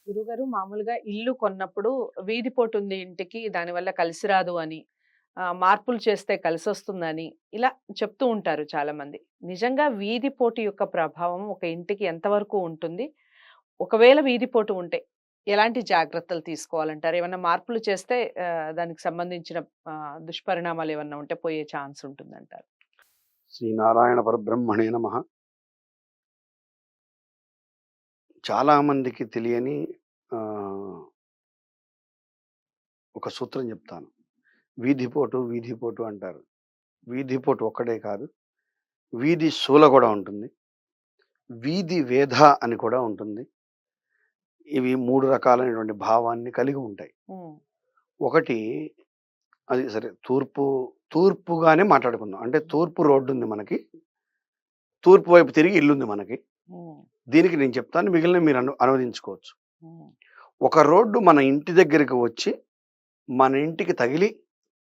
గురుగారు మామూలుగా ఇల్లు కొన్నప్పుడు వీధి పోటుంది ఇంటికి దానివల్ల కలిసి రాదు అని, మార్పులు చేస్తే కలిసొస్తుందని ఇలా చెప్తూ ఉంటారు చాలామంది. నిజంగా వీధి పోటు యొక్క ప్రభావం ఒక ఇంటికి ఎంతవరకు ఉంటుంది? ఒకవేళ వీధి పోటు ఉంటే ఎలాంటి జాగ్రత్తలు తీసుకోవాలంటారు? ఏమన్నా మార్పులు చేస్తే దానికి సంబంధించిన దుష్పరిణామాలు ఏమన్నా ఉంటే పోయే ఛాన్స్ ఉంటుందంటారు? శ్రీనారాయణ పరబ్రహ్మణే నమః. చాలా మందికి తెలియని ఆహ్, ఒక సూత్రం చెప్తాను. వీధిపోటు, వీధిపోటు అంటారు. వీధిపోటు ఒక్కటే కాదు. వీధి శూల కూడా ఉంటుంది. వీధి వేధ అని కూడా ఉంటుంది. ఇవి 3 రకాలైనటువంటి భావాన్ని కలిగి ఉంటాయి. హ్మ్. ఒకటి అది సరే తూర్పుగానే మాట్లాడుకుందాం. అంటే తూర్పు రోడ్డుంది మనకి. తూర్పు వైపు తిరిగి ఇల్లుంది మనకి. హ్మ్. దీనికి నేను చెప్తాను. మిగిలినవి మీరు అనువదించుకోవచ్చు. హ్మ్. ఒక రోడ్డు మన ఇంటి దగ్గరికి వచ్చి మన ఇంటికి తగిలి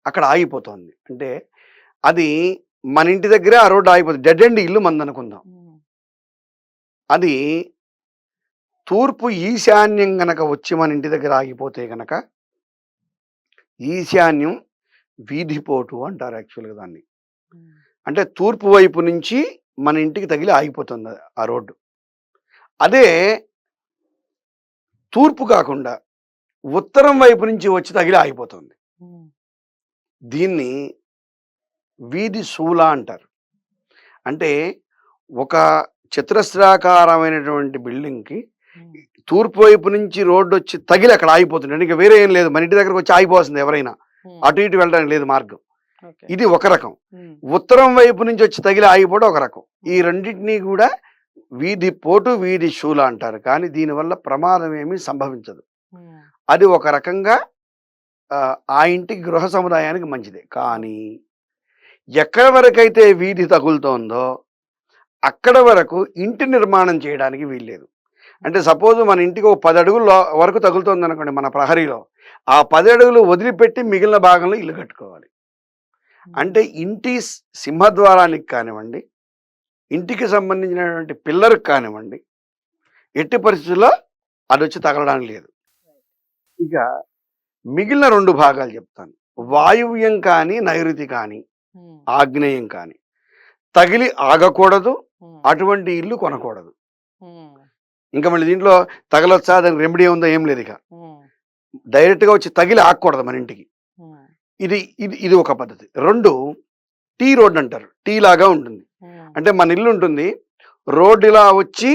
అక్కడ ఆగిపోతోంది. అంటే అది మన ఇంటి దగ్గరే ఆ రోడ్డు ఆగిపోతుంది. డెడ్ ఎండ్ ఇల్లు మనదనుకుందాం. హ్మ్. అది తూర్పు ఈశాన్యం గనక వచ్చి మన ఇంటి దగ్గర ఆగిపోతే గనక ఈశాన్యం వీధిపోటు అంటారు యాక్చువల్‌గా దాన్ని. హ్మ్. అంటే తూర్పు వైపు నుంచి మన ఇంటికి తగిలి ఆగిపోతుంది ఆ రోడ్డు. అదే తూర్పు కాకుండా ఉత్తరం వైపు నుంచి వచ్చి తగిలి ఆగిపోతుంది. హ్మ్. దీన్ని వీధి శూల అంటారు. అంటే ఒక చతురస్రాకారమైనటువంటి బిల్డింగ్‌కి హ్మ్. తూర్పు వైపు నుంచి రోడ్డొచ్చి తగిలి అక్కడ ఆగిపోతుంది. అంటే ఇంక వేరే ఏం లేదు. మన ఇంటి దగ్గరకొచ్చి ఆగిపోవాల్సిందే ఎవరైనా. హ్మ్. అటు ఇటు వెళ్ళడానికి లేదు మార్గం. ఓకే. ఇది ఒక రకం. హ్మ్. ఉత్తరం వైపు నుంచి వచ్చి తగిలి ఆగిపోవడం ఒక రకం. ఈ రెండిటిని కూడా వీధి పోటు, వీధి శూల అంటారు. కానీ దీనివల్ల ప్రమాదం ఏమీ సంభవించదు. హ్మ్. అది ఒక రకంగా ఆ ఇంటికి గృహ సముదాయానికి మంచిదే. కానీ ఎక్కడి వరకైతే వీధి తగులుతోందో అక్కడ వరకు ఇంటి నిర్మాణం చేయడానికి వీల్లేదు. అంటే సపోజ్ మన ఇంటికి ఒక 10 అడుగుల వరకు తగులుతోందనుకోండి మన ప్రహరీలో. ఆ 10 అడుగులు వదిలిపెట్టి మిగిలిన భాగంలో ఇల్లు కట్టుకోవాలి. అంటే ఇంటి సింహద్వారానికి కానివ్వండి, ఇంటికి సంబంధించినటువంటి పిల్లర్‌కి కానివ్వండి, ఎట్టి పరిస్థితుల్లో అదొచ్చి తగలడానికి లేదు. ఇక మిగిలిన 2 భాగాలు చెప్తాను. వాయువ్యం కానీ, నైరుతి కానీ, హ్మ్. ఆగ్నేయం కానీ తగిలి ఆగకూడదు. హ్మ్. అటువంటి ఇల్లు కొనకూడదు. హ్మ్. ఇంకా మళ్ళీ దీంట్లో తగలొచ్చా దానికి రెమెడీ ఉందో ఏం లేదిక. హ్మ్. డైరెక్ట్‌గా వచ్చి తగిలి ఆగకూడదు మన ఇంటికి. హ్మ్. ఇది ఇది ఇది ఒక పద్ధతి. 2 టీ రోడ్ అంటారు. టీ లాగా ఉంటుంది. హ్మ్. అంటే మన ఇల్లు ఉంటుంది. రోడ్ ఇలా వచ్చి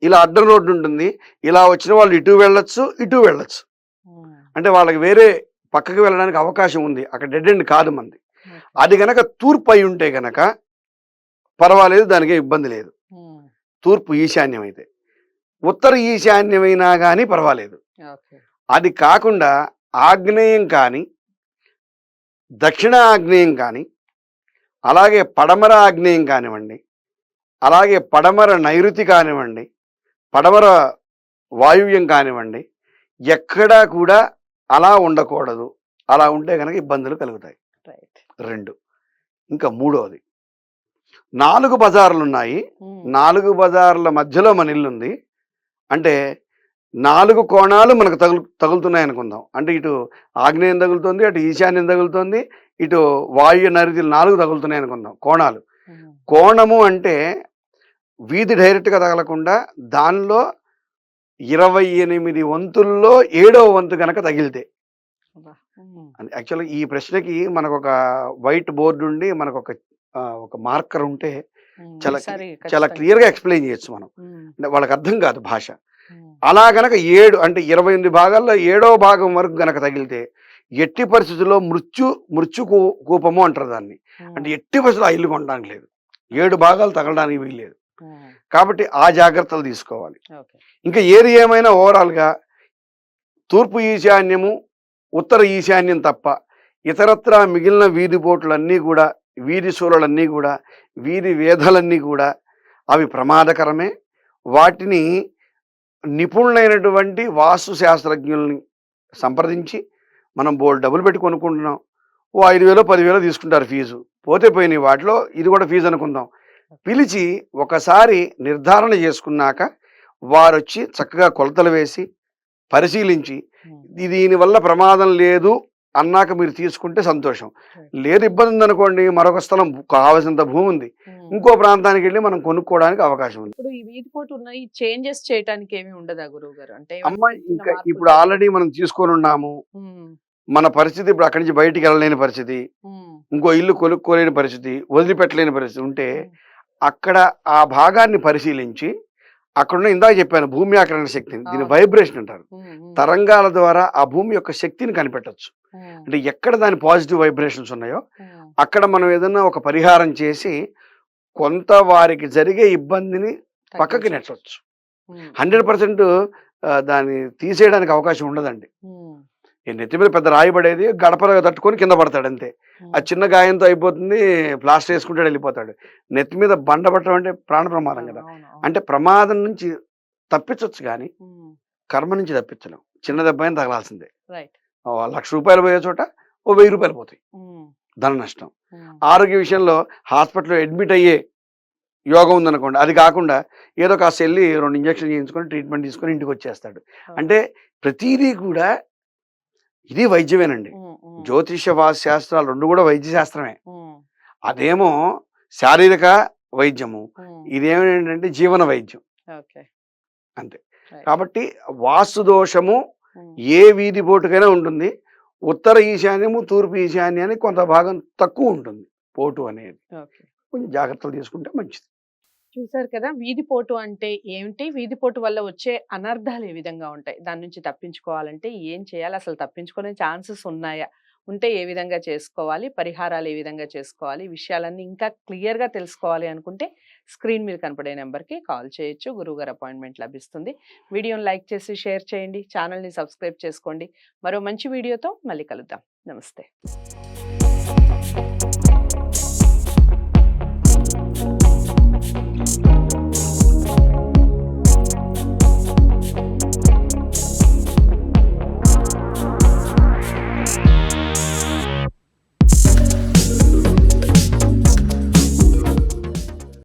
ఇలా అడ్డం రోడ్డు ఉంటుంది. ఇలా వచ్చిన వాళ్ళు ఇటు వెళ్ళొచ్చు, ఇటు వెళ్ళొచ్చు. హ్మ్. అంటే వాళ్ళకి వేరే పక్కకి వెళ్ళడానికి అవకాశం ఉంది. అక్కడ డెడ్ ఎండ్ కాదు మనది. ఓకే. అది గనక తూర్పు అయి ఉంటే గనక పర్వాలేదు. దానికేం ఇబ్బంది లేదు. హ్మ్. తూర్పు ఈశాన్యం అయితే. ఉత్తర ఈశాన్యమైనా గానీ పర్వాలేదు. ఓకే. అది కాకుండా ఆగ్నేయం కానీ, దక్షిణ ఆగ్నేయం కానీ, అలాగే పడమర ఆగ్నేయం కానివ్వండి, అలాగే పడమర నైరుతి కానివ్వండి, పడమర వాయువ్యం కానివ్వండి, ఎక్కడా కూడా అలా ఉండకూడదు. అలా ఉంటే గనక ఇబ్బందులు కలుగుతాయి. రైట్. 2 ఇంకా మూడోది 4 బజార్లున్నాయి. హ్మ్. 4 బజార్ల మధ్యలో మన ఇల్లుంది. అంటే 4 కోణాలు మనకు తగులుతున్నాయనుకుందాం. అంటే ఇటు ఆగ్నేయం తగులుతుంది, అటు ఈశాన్యం తగులుతుంది, ఇటు వాయు నైరుతులు 4 తగులుతున్నాయనుకుందాం కోణాలు. హ్మ్. కోణము అంటే వీధి డైరెక్ట్‌గా తగలకుండా దానిలో 28 వంతుల్లో ఏడవ వంతు గనక తగిలితే. అబ్బా! హ్మ్. యాక్చువల్‌గా ఈ ప్రశ్నకి మనకొక వైట్ బోర్డ్ ఉండి మనకొక ఒక మార్కర్ ఉంటే హ్మ్. చాలా ఈసారి చాలా ఖచ్చితంగా క్లియర్‌గా ఎక్స్‌ప్లెయిన్ చేయొచ్చు మనం. హ్మ్. అంటే వాళ్ళకి అర్థం కాదు భాష. హ్మ్. అలా గనక 7 అంటే 28 భాగాల్లో ఏడవ భాగం వరకు గనక తగిలితే ఎట్టి పరిస్థితుల్లో కూపము అంటారు దాన్ని. అంటే హ్మ్. ఎట్టి పరిస్థితుల్లో ఆ ఇల్లు కొనడానికి లేదు. 7 భాగాలు తగలడానికి వీల్లేదు. హ్మ్. కాబట్టి ఆ జాగ్రత్తలు తీసుకోవాలి. ఓకే. ఇంకా ఏది ఏమైనా ఓవరాల్‌గా తూర్పు ఈశాన్యము, ఉత్తర ఈశాన్యం తప్ప ఇతరత్రా మిగిలిన వీధి పోట్లన్నీ గూడా, వీధి శూలలన్నీ గూడా, వీధి వేధలన్నీ గూడా అవి ప్రమాదకరమే. వాటిని నిపుణులైనటువంటి వాస్తు శాస్త్రజ్ఞుల్ని సంప్రదించి మనం బోలెడు డబ్బులు పెట్టి కొనుక్కుంటున్నాం. ఓ 5,000 10,000 తీసుకుంటారు ఫీజు. పోతే పోయినాయి వాటిలో ఇది కూడా ఫీజు అనుకుందాం. పిలిచి ఒకసారి నిర్ధారణ చేసుకున్నాక వారొచ్చి చక్కగా కొలతలు వేసి పరిశీలించి ఉమ్, దీనివల్ల ప్రమాదం లేదు అన్నాక మీరు తీసుకుంటే సంతోషం. Right. లేదు ఇబ్బంది ఉందనుకోండి, మరొక స్థలం కావాల్సినంత భూమి ఉంది, ఉమ్. ఇంకో ప్రాంతానికి వెళ్ళి మనం కొనుక్కోవడానికి అవకాశం ఉంది. ఇప్పుడు ఈ వీధిపోటు ఉన్న ఈ చేంజెస్ చేయటానికి ఏమి ఉండదా గురువు గారు? అంటే అమ్మ ఏమైనా చిన్న ఇంకా మార్పులు ఇప్పుడు ఆల్రెడీ మనం తీసుకొని ఉన్నాము, ఉమ్, మన పరిస్థితి ఇప్పుడు అక్కడి నుంచి బయటికి వెళ్ళలేని పరిస్థితి, ఉమ్, ఇంకో ఇల్లు కొనుక్కోలేని పరిస్థితి, వదిలిపెట్టలేని పరిస్థితి ఉంటే ఉమ్, అక్కడ ఆ భాగాన్ని పరిశీలించి అక్కడున్న ఇందాక చెప్పాను భూమి ఆకర్షణ శక్తిని, దీని అవును. వైబ్రేషన్ అంటారు. ఉమ్, ఉమ్, తరంగాల ద్వారా ఆ భూమి యొక్క శక్తిని కనిపెట్టొచ్చు. ఉమ్, అంటే ఎక్కడ దాని పాజిటివ్ వైబ్రేషన్స్ ఉన్నాయో ఉమ్, అక్కడ మనం ఏదైనా ఒక పరిహారం చేసి కొంత వారికి జరిగే ఇబ్బందిని పక్కకి తగ్గించొచ్చు. నెట్టవచ్చు. ఉమ్, 100% దాన్ని తీసేయడానికి అవకాశం ఉండదండి. ఉమ్, ఈ నెత్తి మీద పెద్ద రాయి పడేది గడపలో తట్టుకొని కింద పడతాడు అంతే. ఉమ్, ఆ చిన్న గాయంతో అయిపోతుంది, ప్లాస్టర్ వేసుకుంటాడు వెళ్ళిపోతాడు. నెత్తి మీద బండ పట్టడం అంటే ప్రాణ ప్రమాదం కదా. అవును, అవును. అంటే ప్రమాదం నుంచి తప్పించవచ్చు కానీ ఉమ్, కర్మ నుంచి తప్పించలేం. చిన్న దెబ్బ అయినా తగలాల్సిందే. రైట్. ₹1,00,000 పోయే చోట ఓ ₹1000 పోతాయి ఉమ్, ధన నష్టం. ఉమ్, ఆరోగ్య విషయంలో హాస్పిటల్లో అడ్మిట్ అయ్యే యోగం ఉందనుకోండి, అది కాకుండా ఏదో కాస్త వెళ్ళి 2 ఇంజక్షన్లు చేయించుకొని ట్రీట్మెంట్ తీసుకొని ఇంటికి వచ్చేస్తాడు. అవును. అంటే ప్రతిదీ కూడా ఇది వైద్యమేనండి. ఉమ్, ఉమ్, జ్యోతిష్య శాస్త్రాలు 2 కూడా వైద్య శాస్త్రమే. ఉమ్, అదేమో శారీరక వైద్యము, ఉమ్, ఇదేమేంటంటే జీవన వైద్యం ఓకే. అంతే. రైట్. కాబట్టి వాస్తు దోషము ఉమ్, ఏ వీధి పోటుకైనా ఉంటుంది. ఉత్తర ఈశాన్యము, తూర్పు ఈశాన్యాన్ని కొంత భాగం తక్కువ ఉంటుంది పోటు అనేది. ఓకే. కొంచెం జాగ్రత్తలు తీసుకుంటే మంచిది. చూసారు కదా! వీధిపోటు అంటే ఏమిటి? వీధిపోటు వల్ల వచ్చే అనర్థాలు ఏ విధంగా ఉంటాయి? దాని నుంచి తప్పించుకోవాలంటే ఏం చేయాలి? అసలు తప్పించుకునే ఛాన్సెస్ ఉన్నాయా? ఉంటే ఏ విధంగా చేసుకోవాలి? పరిహారాలు ఏ విధంగా చేసుకోవాలి? ఈ విషయాలన్నీ ఇంకా క్లియర్‌గా తెలుసుకోవాలి అనుకుంటే స్క్రీన్ మీద కనపడే నంబర్‌కి కాల్ చేయొచ్చు. గురువుగారి అపాయింట్‌మెంట్ లభిస్తుంది. వీడియోని లైక్ చేసి షేర్ చేయండి. ఛానెల్‌ని సబ్స్క్రైబ్ చేసుకోండి. మరో మంచి వీడియోతో మళ్ళీ కలుద్దాం. నమస్తే.